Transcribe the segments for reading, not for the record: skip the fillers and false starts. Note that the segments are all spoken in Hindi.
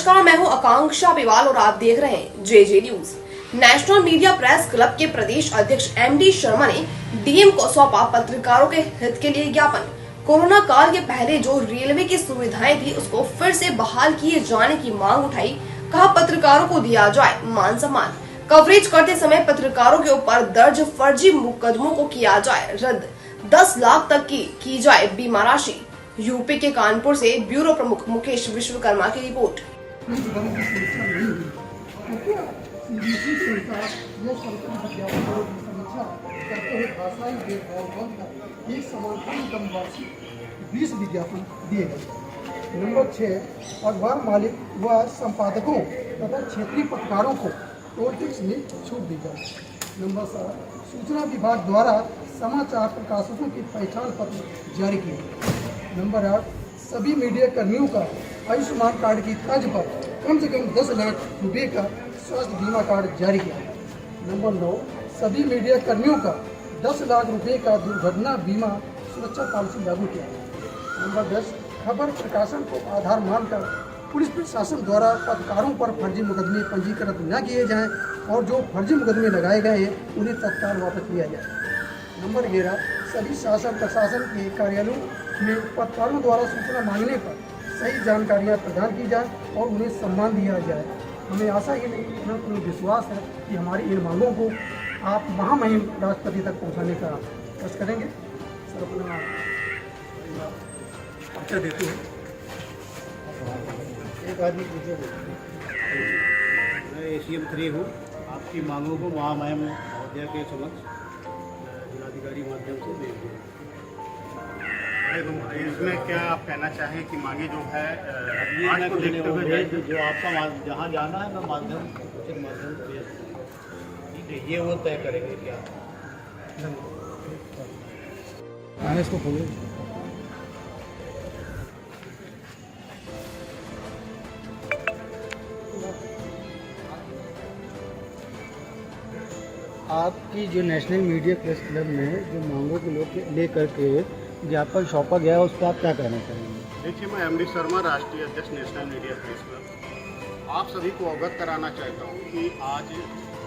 नमस्कार, मैं हूं आकांक्षा पिवाल और आप देख रहे हैं J news. National media press club के प्रदेश अध्यक्ष एमडी शर्मा ने डीएम को सौंपा पत्रकारों के हित के लिए ज्ञापन। कोरोना काल के पहले जो रेलवे की सुविधाएं थी उसको फिर से बहाल किए जाने की मांग उठाई। कहा पत्रकारों को दिया जाए मान सम्मान। कवरेज करते समय पत्रकारों के ऊपर दर्ज फर्जी मुकदमों को किया जाए रद्द। 10 लाख तक की जाए बीमा राशि। यूपी के कानपुर से ब्यूरो प्रमुख मुकेश विश्वकर्मा की रिपोर्ट। बीस विज्ञापन दिए गए। नंबर 6, अखबार मालिक व संपादकों तथा क्षेत्रीय पत्रकारों को टोल टैक्स में छूट दी जाए। नंबर 7, सूचना विभाग द्वारा समाचार प्रकाशकों की पहचान पत्र जारी किए। नंबर 8, सभी मीडिया कर्मियों का आयुष्मान कार्ड की तर्ज पर कम से कम 10 लाख रुपये का स्वास्थ्य बीमा कार्ड जारी किया। नंबर 9, सभी मीडिया कर्मियों का 10 लाख रुपये का दुर्घटना बीमा सुरक्षा पॉलिसी लागू किया। नंबर 10, खबर प्रकाशन को आधार मानकर पुलिस प्रशासन द्वारा पत्रकारों पर फर्जी मुकदमे पंजीकृत न किए जाएं और जो फर्जी मुकदमे लगाए गए हैं उन्हें तत्काल वापस लिया जाए। नंबर 11, सभी शासन प्रशासन के कार्यालयों में पत्रकारों द्वारा सूचना मांगने पर सही जानकारियां प्रदान की जाए और उन्हें सम्मान दिया जाए। हमें आशा ही नहीं पूर्ण विश्वास है कि हमारी इन मांगों को आप महामहिम राष्ट्रपति तक पहुंचाने का प्रयास करेंगे। सर अपना अच्छा देते हैं। एक आदमी पूछे मैं ACM 3 हूँ। आपकी मांगों को महामहिम महोदय के समक्ष जिलाधिकारी माध्यम से भेज दूँ। इसमें क्या आप कहना चाहें कि मांगे जो है आज को देखते हुए जो आपका जहाँ जाना है मैं माध्यम उचित माध्यम भेज दूँ। ठीक है, ये वो तय करेंगे क्या इसको खोलो। आपकी जो नेशनल मीडिया प्रेस क्लब में जो मांगों को लेकर के ज्ञापन सौंपा गया है उस पर आप क्या कहना चाहेंगे? देखिए, मैं एमडी शर्मा, राष्ट्रीय अध्यक्ष नेशनल मीडिया प्रेस क्लब, आप सभी को अवगत कराना चाहता हूँ कि आज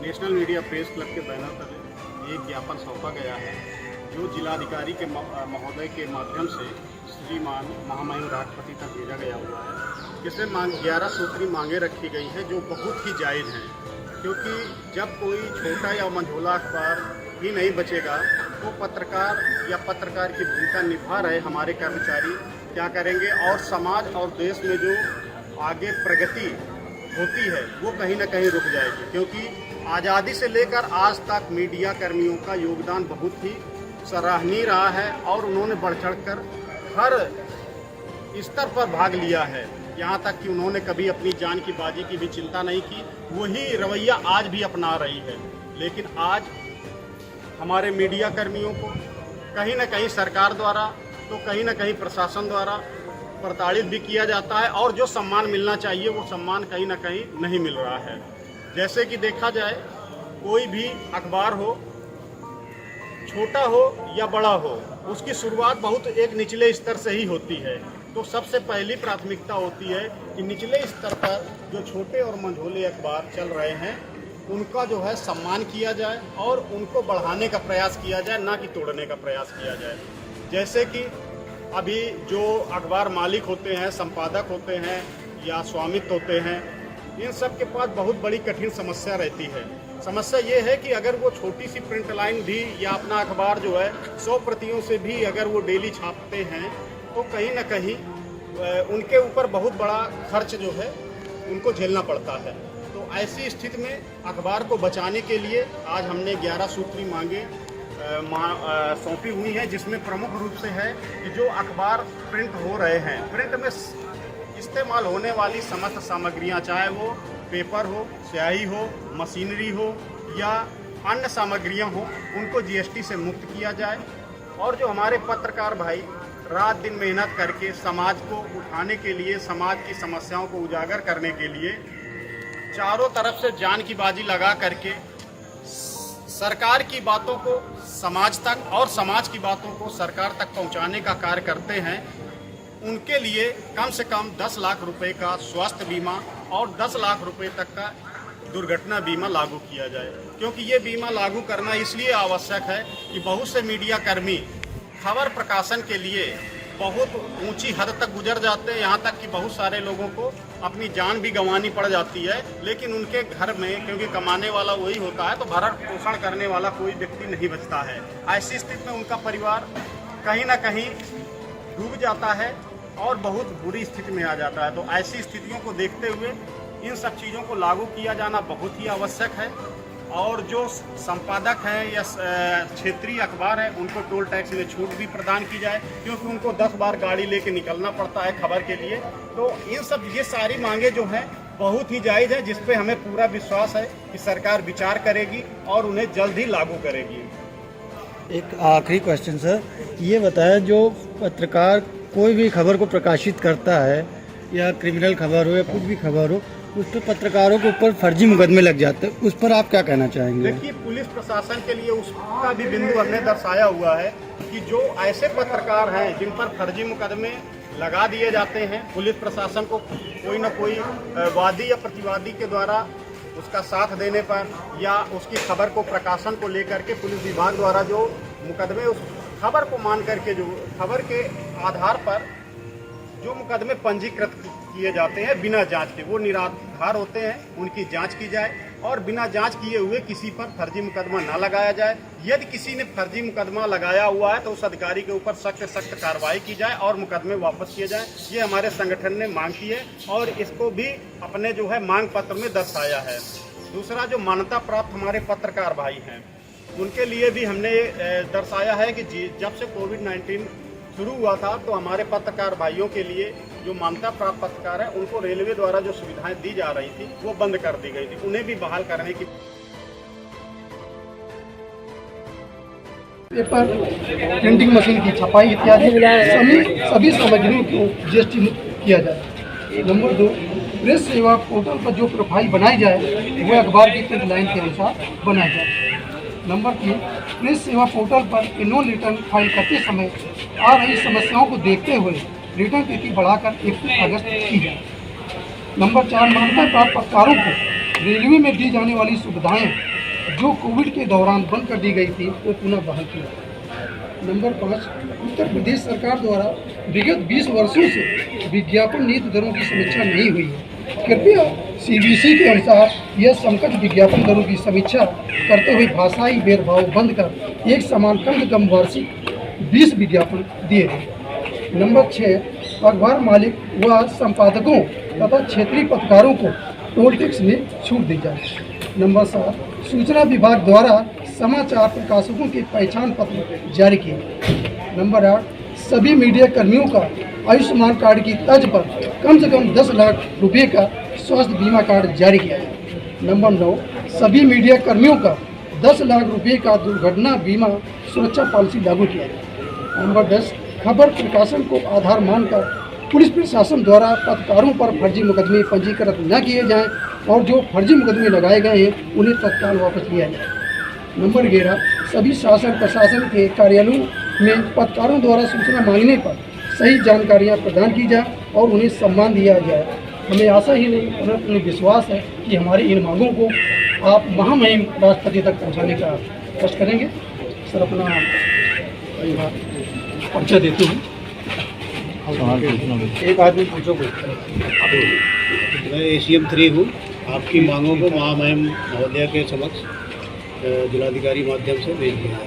नेशनल मीडिया प्रेस क्लब के बैनर तले एक ज्ञापन सौंपा गया है जो जिलाधिकारी के महोदय के माध्यम से श्रीमान महामहिम राष्ट्रपति तक भेजा गया हुआ है। इसमें 11 सूत्री मांगे रखी गई हैं जो बहुत ही जायज़ हैं, क्योंकि जब कोई छोटा या मंझोला अखबार ही नहीं बचेगा तो पत्रकार या पत्रकार की भूमिका निभा रहे हमारे कर्मचारी क्या करेंगे और समाज और देश में जो आगे प्रगति होती है वो कहीं ना कहीं रुक जाएगी। क्योंकि आज़ादी से लेकर आज तक मीडिया कर्मियों का योगदान बहुत ही सराहनीय रहा है और उन्होंने बढ़ चढ़कर हर स्तर पर भाग लिया है। यहाँ तक कि उन्होंने कभी अपनी जान की बाजी की भी चिंता नहीं की। वही रवैया आज भी अपना रही है। लेकिन आज हमारे मीडिया कर्मियों को कहीं ना कहीं सरकार द्वारा तो कहीं ना कहीं प्रशासन द्वारा प्रताड़ित भी किया जाता है और जो सम्मान मिलना चाहिए वो सम्मान कहीं ना कहीं नहीं मिल रहा है। जैसे कि देखा जाए, कोई भी अखबार हो, छोटा हो या बड़ा हो, उसकी शुरुआत बहुत एक निचले स्तर से ही होती है। तो सबसे पहली प्राथमिकता होती है कि निचले स्तर पर जो छोटे और मंझोले अखबार चल रहे हैं उनका जो है सम्मान किया जाए और उनको बढ़ाने का प्रयास किया जाए, ना कि तोड़ने का प्रयास किया जाए। जैसे कि अभी जो अखबार मालिक होते हैं, संपादक होते हैं या स्वामित्व होते हैं, इन सब के पास बहुत बड़ी कठिन समस्या रहती है। समस्या ये है कि अगर वो छोटी सी प्रिंट लाइन भी या अपना अखबार जो है 100 प्रतियों से भी अगर वो डेली छापते हैं तो कहीं ना कहीं उनके ऊपर बहुत बड़ा खर्च जो है उनको झेलना पड़ता है। तो ऐसी स्थिति में अखबार को बचाने के लिए आज हमने 11 सूत्री मांगे सौंपी हुई हैं, जिसमें प्रमुख रूप से है कि जो अखबार प्रिंट हो रहे हैं, प्रिंट में इस्तेमाल होने वाली समस्त सामग्रियां, चाहे वो पेपर हो, स्याही हो, मशीनरी हो या अन्य सामग्रियां हो, उनको GST से मुक्त किया जाए। और जो हमारे पत्रकार भाई रात दिन मेहनत करके समाज को उठाने के लिए, समाज की समस्याओं को उजागर करने के लिए चारों तरफ से जान की बाजी लगा करके सरकार की बातों को समाज तक और समाज की बातों को सरकार तक पहुंचाने का कार्य करते हैं, उनके लिए कम से कम 10 लाख रुपए का स्वास्थ्य बीमा और 10 लाख रुपए तक का दुर्घटना बीमा लागू किया जाए। क्योंकि ये बीमा लागू करना इसलिए आवश्यक है कि बहुत से मीडिया कर्मी खबर प्रकाशन के लिए बहुत ऊंची हद तक गुजर जाते हैं, यहाँ तक कि बहुत सारे लोगों को अपनी जान भी गंवानी पड़ जाती है। लेकिन उनके घर में क्योंकि कमाने वाला वही होता है, तो भरण पोषण करने वाला कोई व्यक्ति नहीं बचता है। ऐसी स्थिति में उनका परिवार कहीं ना कहीं डूब जाता है और बहुत बुरी स्थिति में आ जाता है। तो ऐसी स्थितियों को देखते हुए इन सब चीज़ों को लागू किया जाना बहुत ही आवश्यक है। और जो संपादक हैं या क्षेत्रीय अखबार हैं, उनको टोल टैक्स में छूट भी प्रदान की जाए, क्योंकि उनको 10 बार गाड़ी लेके निकलना पड़ता है खबर के लिए। तो इन सब ये सारी मांगे जो हैं बहुत ही जायज़ है, जिस पे हमें पूरा विश्वास है कि सरकार विचार करेगी और उन्हें जल्द ही लागू करेगी। एक आखिरी क्वेश्चन सर, ये बताया जो पत्रकार कोई भी खबर को प्रकाशित करता है, या क्रिमिनल खबर हो या कुछ भी खबर हो, उस पर पत्रकारों के ऊपर फर्जी मुकदमे लग जाते हैं, उस पर आप क्या कहना चाहेंगे? देखिए, पुलिस प्रशासन के लिए उसका भी बिंदु हमने दर्शाया हुआ है कि जो ऐसे पत्रकार हैं जिन पर फर्जी मुकदमे लगा दिए जाते हैं, पुलिस प्रशासन को कोई न कोई वादी या प्रतिवादी के द्वारा उसका साथ देने पर या उसकी खबर को प्रकाशन को लेकर के पुलिस विभाग द्वारा जो मुकदमे उस खबर को मान करके जो खबर के आधार पर जो मुकदमे पंजीकृत किए जाते हैं बिना जांच के, वो निराधार होते हैं, उनकी जांच की जाए और बिना जांच किए हुए किसी पर फर्जी मुकदमा ना लगाया जाए। यदि किसी ने फर्जी मुकदमा लगाया हुआ है तो उस अधिकारी के ऊपर सख्त सख्त कार्रवाई की जाए और मुकदमे वापस किए जाएं। ये हमारे संगठन ने मांग की है और इसको भी अपने जो है मांग पत्र में दर्शाया है। दूसरा, जो मान्यता प्राप्त हमारे पत्रकार भाई हैं, उनके लिए भी हमने दर्शाया है कि जब से कोविड-19 शुरू हुआ था तो हमारे पत्रकार भाइयों के लिए जो मान्यता प्राप्त पत्रकार हैं, उनको रेलवे द्वारा जो सुविधाएं दी जा रही थी वो बंद कर दी गई थी, उन्हें भी बहाल करने की। पेपर, प्रिंटिंग मशीन की छपाई इत्यादि सभी सामग्रियों को जीएसटी मुक्त किया जाए। नंबर 2, प्रेस सेवा पोर्टल पर जो प्रोफाइल बनाई जाए वो अखबार की प्रिंट लाइन के अनुसार बनाई जाए। नंबर 3, प्रेस सेवा पोर्टल पर एनुअल रिटर्न फाइल करते समय आ रही समस्याओं को देखते हुए रिटर्न तिथि बढ़ाकर 31 अगस्त की जाए। नंबर 4, मान्यता प्राप्त पत्रकारों को रेलवे में दी जाने वाली सुविधाएं जो कोविड के दौरान बंद कर दी गई थी वो पुनः बहाल की जाए। नंबर 5, उत्तर प्रदेश सरकार द्वारा विगत 20 वर्षों से विज्ञापन नीति दरों की समीक्षा नहीं हुई है। कृपया CBC के अनुसार यह समकक्ष विज्ञापन दरों की समीक्षा करते हुए भाषाई भेदभाव बंद कर एक समान कम से कम वार्षिक 20 विज्ञापन दिए गए। नंबर 6, अखबार मालिक व संपादकों तथा क्षेत्रीय पत्रकारों को टोल टैक्स में छूट दी जाए। नंबर 7, सूचना विभाग द्वारा समाचार प्रकाशकों के पहचान पत्र जारी किए। नंबर 8, सभी मीडिया कर्मियों का आयुष्मान कार्ड की तर्ज पर कम से कम 10 लाख रुपए का स्वास्थ्य बीमा कार्ड जारी किया है। नंबर 9, सभी मीडिया कर्मियों का 10 लाख रुपए का दुर्घटना बीमा सुरक्षा पॉलिसी लागू किया है। नंबर 10, खबर प्रकाशन को आधार मानकर पुलिस प्रशासन द्वारा पत्रकारों पर फर्जी मुकदमे पंजीकृत न किए जाएं और जो फर्जी मुकदमे लगाए गए हैं उन्हें तत्काल वापस लिया जाए। नंबर 11, सभी शासन प्रशासन के कार्यालयों में पत्रकारों द्वारा सूचना मांगने पर सही जानकारियां प्रदान की जाए और उन्हें सम्मान दिया जाए। हमें आशा ही नहीं उन्हें विश्वास है कि हमारी इन मांगों को आप महामहिम राष्ट्रपति तक पहुंचाने का कष्ट करेंगे। सर, अपना परिचय देते हूँ। एक आदमी पूछो। मैं ACM 3 हूँ। आपकी मांगों को महामहिम महोदय के समक्ष जिलाधिकारी माध्यम से भेज दिया।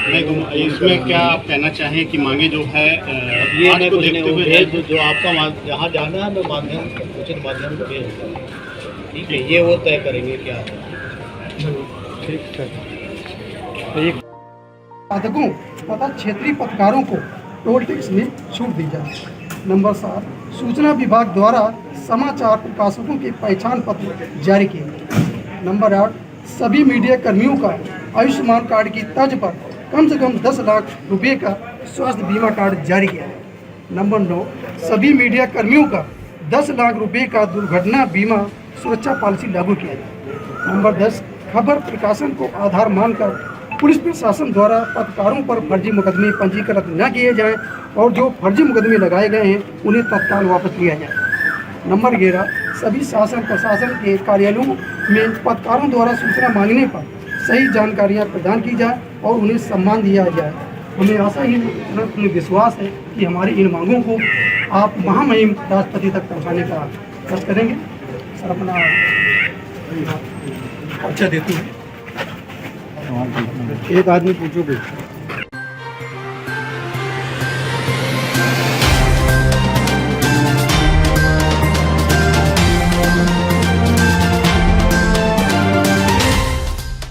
मैं इसमें क्या आप कहना चाहें कि मांगे जो है ये मैं कुछ नहीं, भेज जो आपका जहाँ जाना है मैं माध्यम उचित माध्यम को भेज दूँगा। ठीक है, ये वो तय करेंगे क्या है। ठीक है। पाठकों तथा क्षेत्रीय पत्रकारों को टोल टैक्स में छूट दी जाए। नंबर 7, सूचना विभाग द्वारा समाचार प्रकाशकों के पहचान पत्र जारी किए। नंबर 8, सभी मीडिया कर्मियों का आयुष्मान कार्ड की तर्ज पर कम से कम 10 लाख रुपए का स्वास्थ्य बीमा कार्ड जारी किया है। नंबर 9, सभी मीडिया कर्मियों का 10 लाख रुपए का दुर्घटना बीमा सुरक्षा पॉलिसी लागू किया है। नंबर 10, खबर प्रकाशन को आधार मानकर पुलिस प्रशासन द्वारा पत्रकारों पर फर्जी मुकदमे पंजीकृत न किए जाएं और जो फर्जी मुकदमे लगाए गए हैं उन्हें तत्काल वापस लिया जाए। नंबर 11, सभी शासन प्रशासन के कार्यालयों में पत्रकारों द्वारा सूचना मांगने पर सही जानकारियां प्रदान की जाए और उन्हें सम्मान दिया जाए। हमें आशा ही हमें विश्वास है कि हमारी इन मांगों को आप महामहिम राष्ट्रपति तक पहुंचाने का प्रयास करेंगे। सर अपना अच्छा देती हूँ। एक आदमी पूछो कुछ।